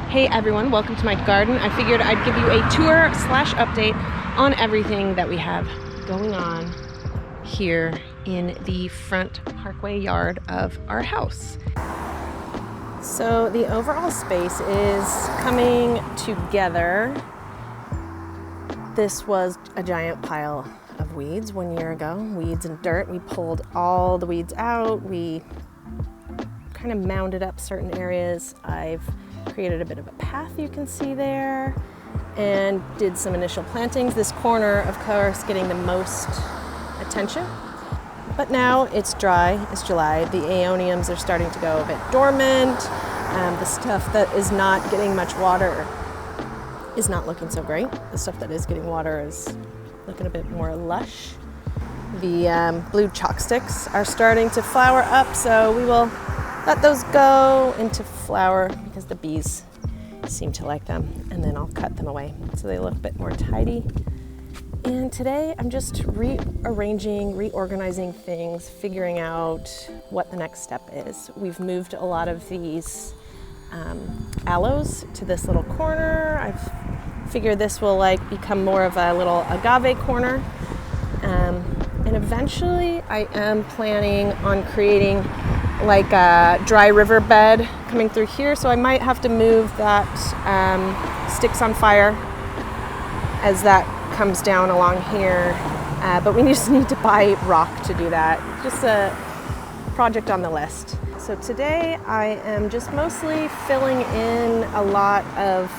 Hey everyone, welcome to my garden. I figured I'd give you a tour / update on everything that we have going on here in the front parkway yard of our house. So the overall space is coming together. This was a giant pile of weeds 1 year ago, weeds and dirt. We pulled all the weeds out. We kind of mounded up certain areas. I've created a bit of a path you can see there and did some initial plantings. This corner, of course, getting the most attention. But now it's dry, it's July. The Aeoniums are starting to go a bit dormant. The stuff that is not getting much water is not looking so great. The stuff that is getting water is looking a bit more lush. The blue chalk sticks are starting to flower up, so we will let those go into flower because the bees seem to like them, and then I'll cut them away so they look a bit more tidy. And today I'm just rearranging, reorganizing things, figuring out what the next step is. We've moved a lot of these aloes to this little corner. I've figured this will become more of a little agave corner. And eventually I am planning on creating like a dry river bed coming through here, so I might have to move that sticks on fire as that comes down along here, but we just need to buy rock to do that. Just a project on the list. So today I am just mostly filling in a lot of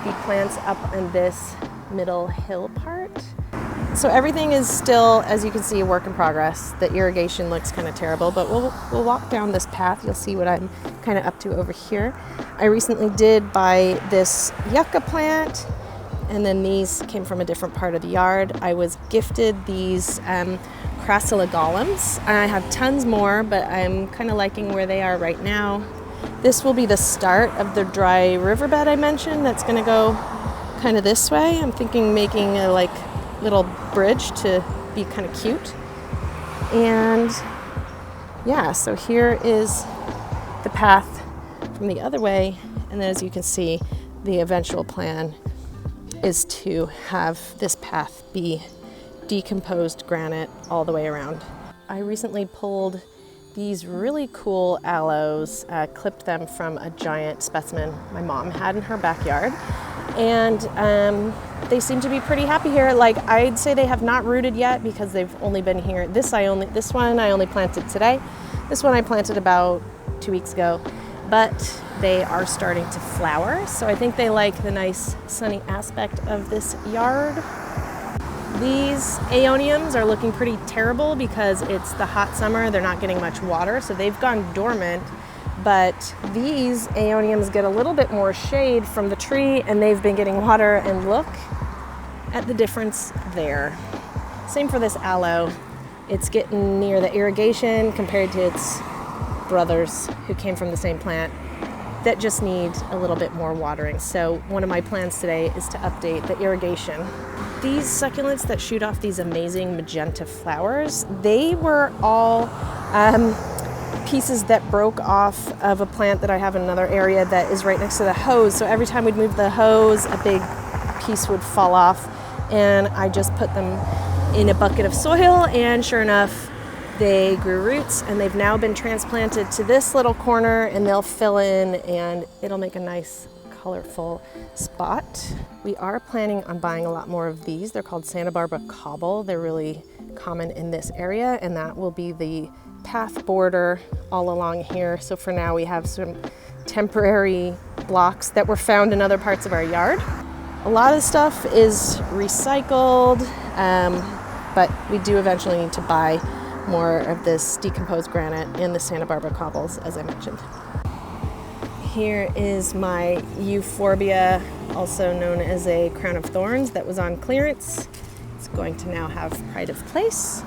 the plants up in this middle hill part. So everything is still, as you can see, a work in progress. The irrigation looks kind of terrible, but we'll walk down this path. You'll see what I'm kind of up to over here. I recently did buy this yucca plant, and then these came from a different part of the yard. I was gifted these crassulagolems. I have tons more, but I'm kind of liking where they are right now. This will be the start of the dry riverbed I mentioned. That's going to go kind of this way. I'm thinking making a little bridge to be kind of cute. And yeah, so here is the path from the other way, and then as you can see, the eventual plan is to have this path be decomposed granite all the way around. I recently pulled these really cool aloes, clipped them from a giant specimen my mom had in her backyard, and they seem to be pretty happy here. I'd say they have not rooted yet because they've only been here. This one I only planted today. This one I planted about 2 weeks ago, but they are starting to flower. So I think they like the nice sunny aspect of this yard. These Aeoniums are looking pretty terrible because it's the hot summer. They're not getting much water, so they've gone dormant. But these Aeoniums get a little bit more shade from the tree, and they've been getting water, and look at the difference there. Same for this aloe. It's getting near the irrigation compared to its brothers who came from the same plant that just need a little bit more watering. So one of my plans today is to update the irrigation. These succulents that shoot off these amazing magenta flowers, they were all pieces that broke off of a plant that I have in another area that is right next to the hose. So every time we'd move the hose, a big piece would fall off, and I just put them in a bucket of soil, and sure enough, they grew roots, and they've now been transplanted to this little corner, and they'll fill in, and it'll make a nice colorful spot. We are planning on buying a lot more of these. They're called Santa Barbara cobble. They're really common in this area, and that will be the path border all along here. So for now we have some temporary blocks that were found in other parts of our yard. A lot of stuff is recycled, but we do eventually need to buy more of this decomposed granite and the Santa Barbara cobbles, as I mentioned. Here is my Euphorbia, also known as a crown of thorns, that was on clearance. It's going to now have pride of place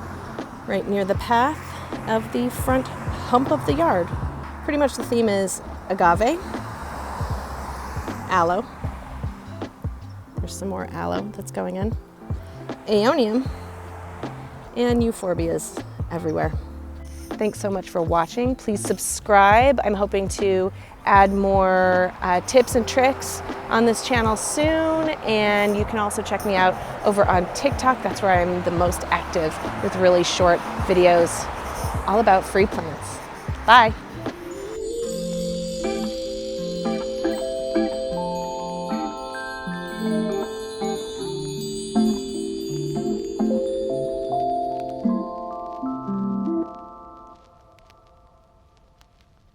right near the path of the front hump of the yard. Pretty much the theme is agave, aloe. There's some more aloe that's going in. Aeonium, and Euphorbias everywhere. Thanks so much for watching. Please subscribe. I'm hoping to add more tips and tricks on this channel soon, and you can also check me out over on TikTok. That's where I'm the most active with really short videos all about free plants. Bye.